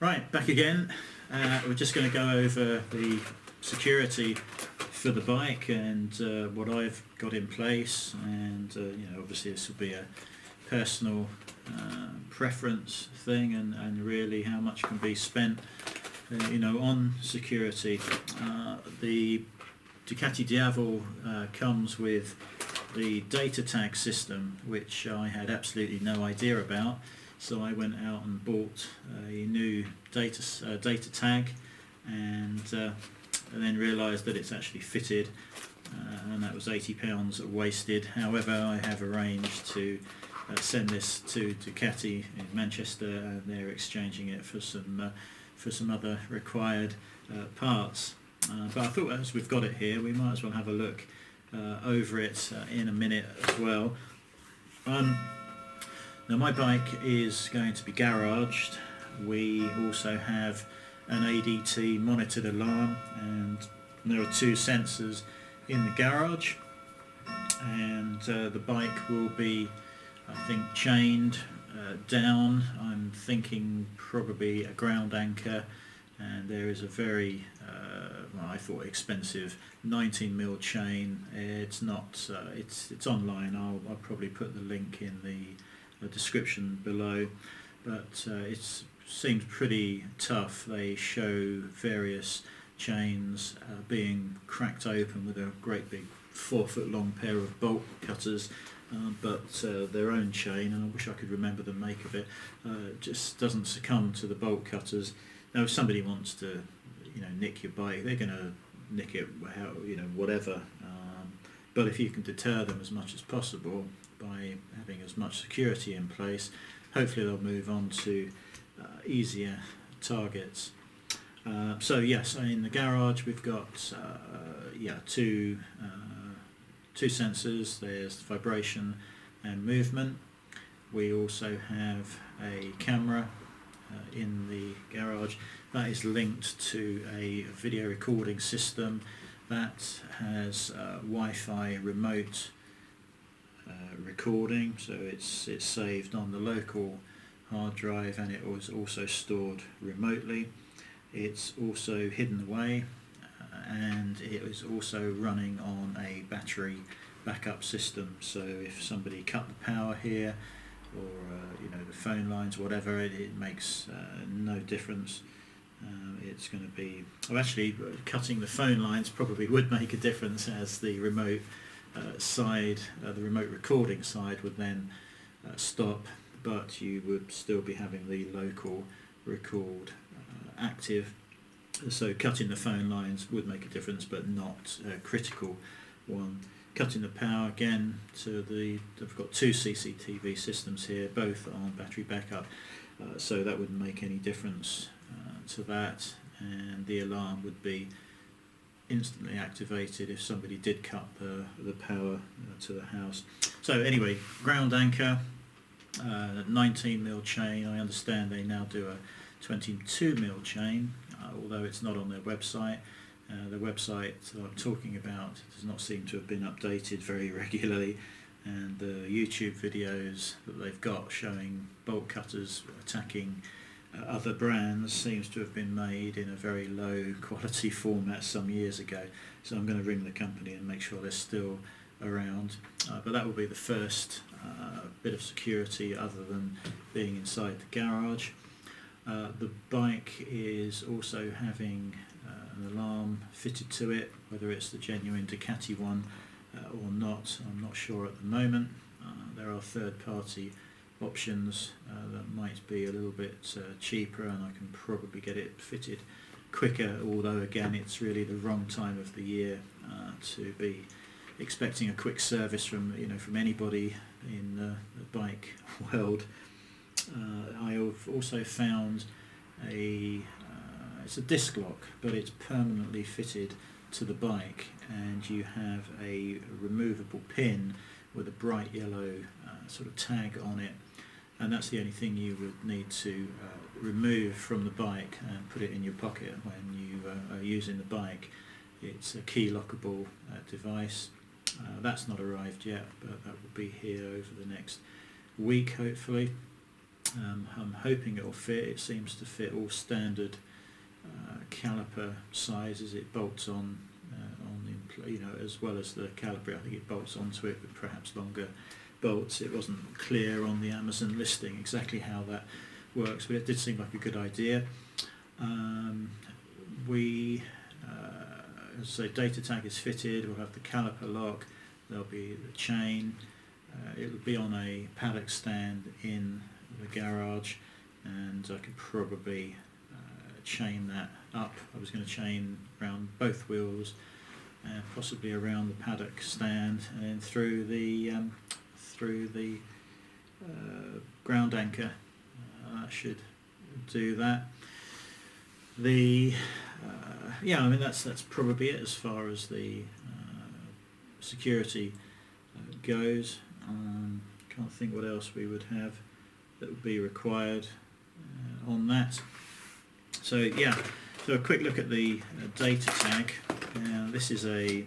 Right, back again. We're just going to go over the security for the bike and what I've got in place, and obviously this will be a personal preference thing, and really how much can be spent on security. The Ducati Diavol comes with the Datatag system, which I had absolutely no idea about. So I went out and bought a new Datatag, and then realised that it's actually fitted, and that was £80 wasted. However, I have arranged to send this to Ducati in Manchester, and they're exchanging it for some other required parts. But I thought, as we've got it here, we might as well have a look over it in a minute as well. Now my bike is going to be garaged. We also have an ADT monitored alarm, and there are two sensors in the garage, and the bike will be, I think, chained down. I'm thinking probably a ground anchor, and there is a very I thought expensive 19mm chain. It's not it's online. I'll probably put the link in the description below, but it seems pretty tough. They show various chains being cracked open with a great big 4-foot long pair of bolt cutters, but their own chain, and I wish I could remember the make of it, just doesn't succumb to the bolt cutters. Now if somebody wants to nick your bike, they're going to nick it whatever, but if you can deter them as much as possible by having as much security in place, hopefully they'll move on to easier targets. So yes, in the garage we've got two sensors. There's vibration and movement. We also have a camera in the garage that is linked to a video recording system that has Wi-Fi remote recording, so it's saved on the local hard drive, and it was also stored remotely. It's also hidden away, and it is also running on a battery backup system, so if somebody cut the power here, or the phone lines, whatever, it makes no difference. It's going to be, actually cutting the phone lines probably would make a difference, as the remote the remote recording side would then stop, but you would still be having the local record active. So cutting the phone lines would make a difference, but not a critical one. Cutting the power, again, I've got two CCTV systems here, both on battery backup, so that wouldn't make any difference to that, and the alarm would be instantly activated if somebody did cut the power to the house. So anyway, ground anchor, 19mm chain. I understand they now do a 22mm chain, although it's not on their website. The website that I'm talking about does not seem to have been updated very regularly, and the YouTube videos that they've got showing bolt cutters attacking other brands seems to have been made in a very low quality format some years ago. So I'm going to ring the company and make sure they're still around, but that will be the first bit of security other than being inside the garage. The bike is also having an alarm fitted to it. Whether it's the genuine Ducati one or not, I'm not sure at the moment. There are third-party options that might be a little bit cheaper, and I can probably get it fitted quicker, although again it's really the wrong time of the year to be expecting a quick service from anybody in the bike world. I have also found it's a disc lock, but it's permanently fitted to the bike, and you have a removable pin with a bright yellow sort of tag on it, and that's the only thing you would need to remove from the bike and put it in your pocket when you are using the bike. It's a key lockable device. That's not arrived yet, but that will be here over the next week hopefully. I'm hoping it will fit. It seems to fit all standard caliper sizes. It bolts on as well as the caliper. I think it bolts onto it with perhaps longer bolts. It wasn't clear on the Amazon listing exactly how that works, but it did seem like a good idea. So Datatag is fitted. We'll have the caliper lock. There'll be the chain. It will be on a paddock stand in the garage, and I could probably chain that up. I was going to chain around both wheels, possibly around the paddock stand, and then through the ground anchor. That should do that. That's probably it as far as the security goes. Can't think what else we would have that would be required on that. So a quick look at the Datatag. This is a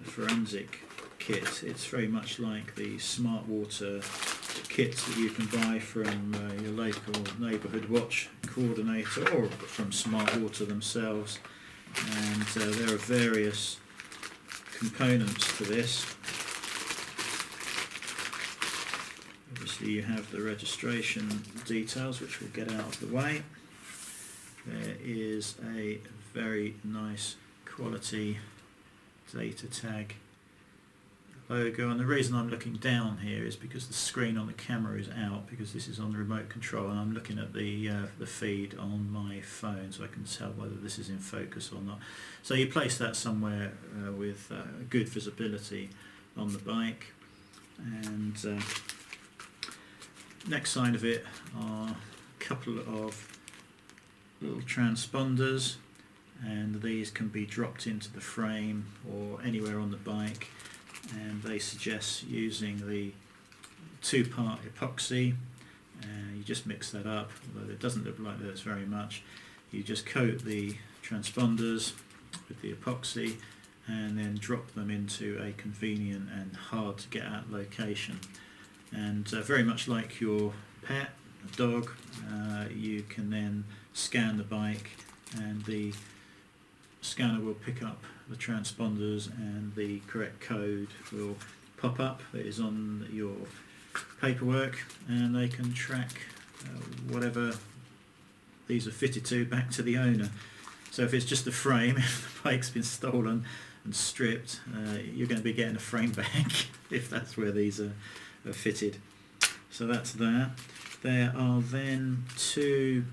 forensic kit. It's very much like the smart water kits that you can buy from your local neighbourhood watch coordinator or from Smart Water themselves, and there are various components to this. Obviously you have the registration details, which we'll get out of the way. There is a very nice quality Datatag logo, and the reason I'm looking down here is because the screen on the camera is out, because this is on the remote control, and I'm looking at the feed on my phone, so I can tell whether this is in focus or not. So you place that somewhere with good visibility on the bike, and next side of it are a couple of little transponders, and these can be dropped into the frame or anywhere on the bike, and they suggest using the two-part epoxy. You just mix that up, although it doesn't look like there's very much. You just coat the transponders with the epoxy and then drop them into a convenient and hard to get at location. And very much like your pet, a dog, you can then scan the bike, and the scanner will pick up the transponders and the correct code will pop up that is on your paperwork, and they can track whatever these are fitted to back to the owner. So if it's just a frame, if the bike's been stolen and stripped, you're going to be getting a frame back if that's where these are fitted. So that's that. There are then two,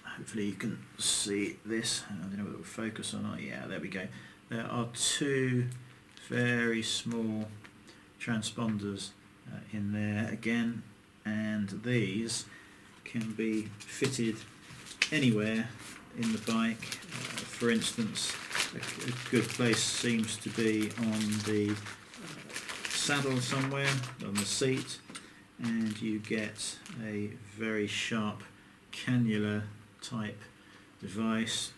hopefully you can see this, I don't know whether it will focus or not. Yeah, there we go. There are two very small transponders in there again, and these can be fitted anywhere in the bike. For instance, a good place seems to be on the saddle somewhere, on the seat, and you get a very sharp cannula type device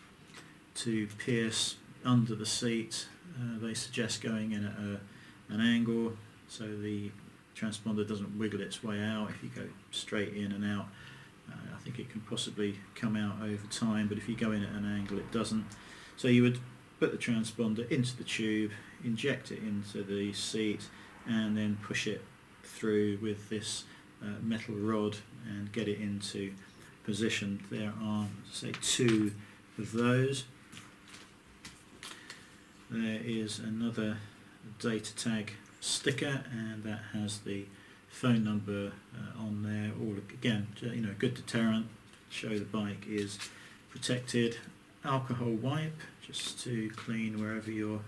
to pierce under the seat. They suggest going in at an angle so the transponder doesn't wiggle its way out. If you go straight in and out, I think it can possibly come out over time, but if you go in at an angle it doesn't. So you would put the transponder into the tube, inject it into the seat, and then push it through with this metal rod and get it into position. There are, say, two of those. There is another Datatag sticker, and that has the phone number on there. All again, good deterrent. Show the bike is protected. Alcohol wipe just to clean wherever you're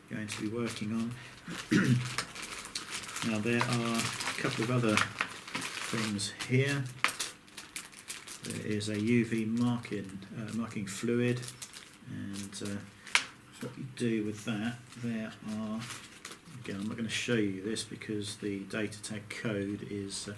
going to be working on. Now there are a couple of other things here. There is a UV marking fluid, and what you do with that, there are, again I'm not going to show you this because the Datatag code is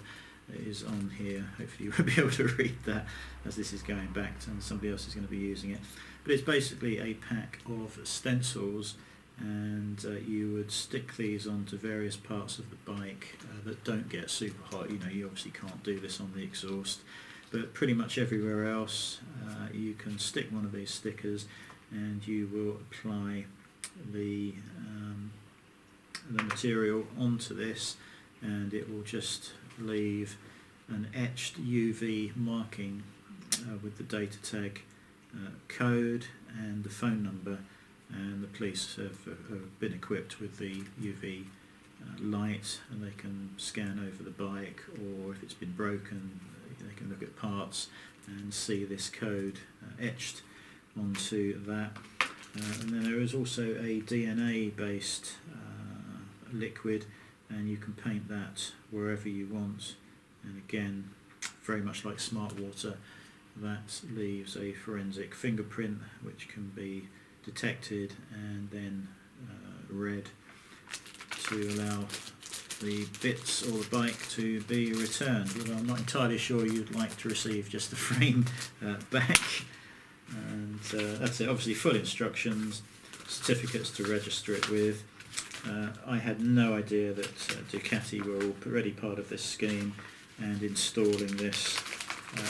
on here. Hopefully you will be able to read that as this is going back and somebody else is going to be using it. But it's basically a pack of stencils, and you would stick these onto various parts of the bike that don't get super hot. You know, you obviously can't do this on the exhaust, but pretty much everywhere else you can stick one of these stickers, and you will apply the material onto this, and it will just leave an etched UV marking with the Datatag code and the phone number, and the police have been equipped with the UV light, and they can scan over the bike, or if it's been broken they can look at parts and see this code etched onto that. And then there is also a DNA based liquid, and you can paint that wherever you want, and again, very much like smart water, that leaves a forensic fingerprint which can be detected and then read to allow the bits or the bike to be returned. Although I'm not entirely sure you'd like to receive just the frame back. And that's it. Obviously full instructions, certificates to register it with. I had no idea that Ducati were already part of this scheme and installing this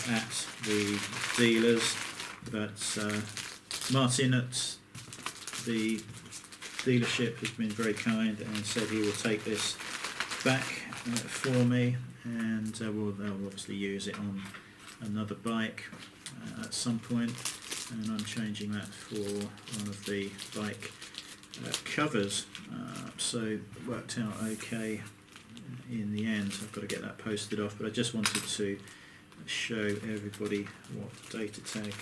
at the dealers, but Martin at the dealership has been very kind and said he will take this back for me, and they'll obviously use it on another bike at some point, and I'm changing that for one of the bike covers, so it worked out okay in the end. I've got to get that posted off, but I just wanted to show everybody what Datatag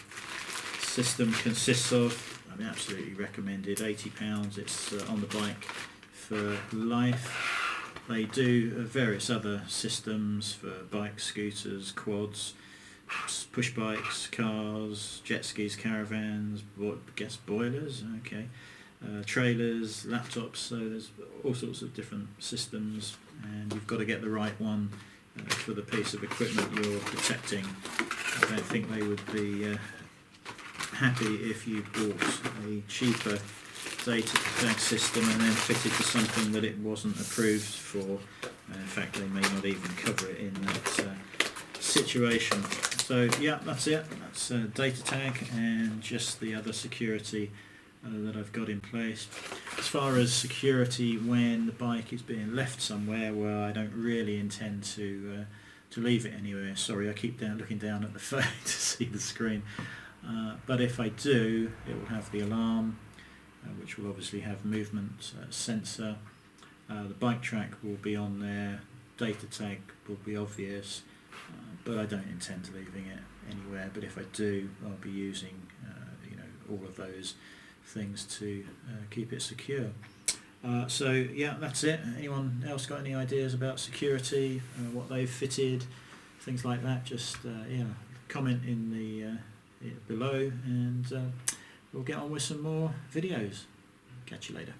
system consists of. I mean, absolutely recommended. £80, it's on the bike for life. They do various other systems for bikes, scooters, quads, push bikes, cars, jet skis, caravans, boilers, okay, trailers, laptops, so there's all sorts of different systems, and you've got to get the right one for the piece of equipment you're protecting. I don't think they would be happy if you bought a cheaper Datatag system and then fitted to something that it wasn't approved for. In fact, they may not even cover it in that situation. So yeah, that's it. That's Datatag and just the other security that I've got in place. As far as security when the bike is being left somewhere where I don't really intend to leave it anywhere. Sorry, I keep looking down at the phone to see the screen. But if I do, it will have the alarm, which will obviously have movement sensor. The bike track will be on there. Datatag will be obvious, but I don't intend to leaving it anywhere. But if I do, I'll be using all of those things to keep it secure. So yeah, that's it. Anyone else got any ideas about security, what they've fitted, things like that? Just comment in the below, and we'll get on with some more videos. Catch you later.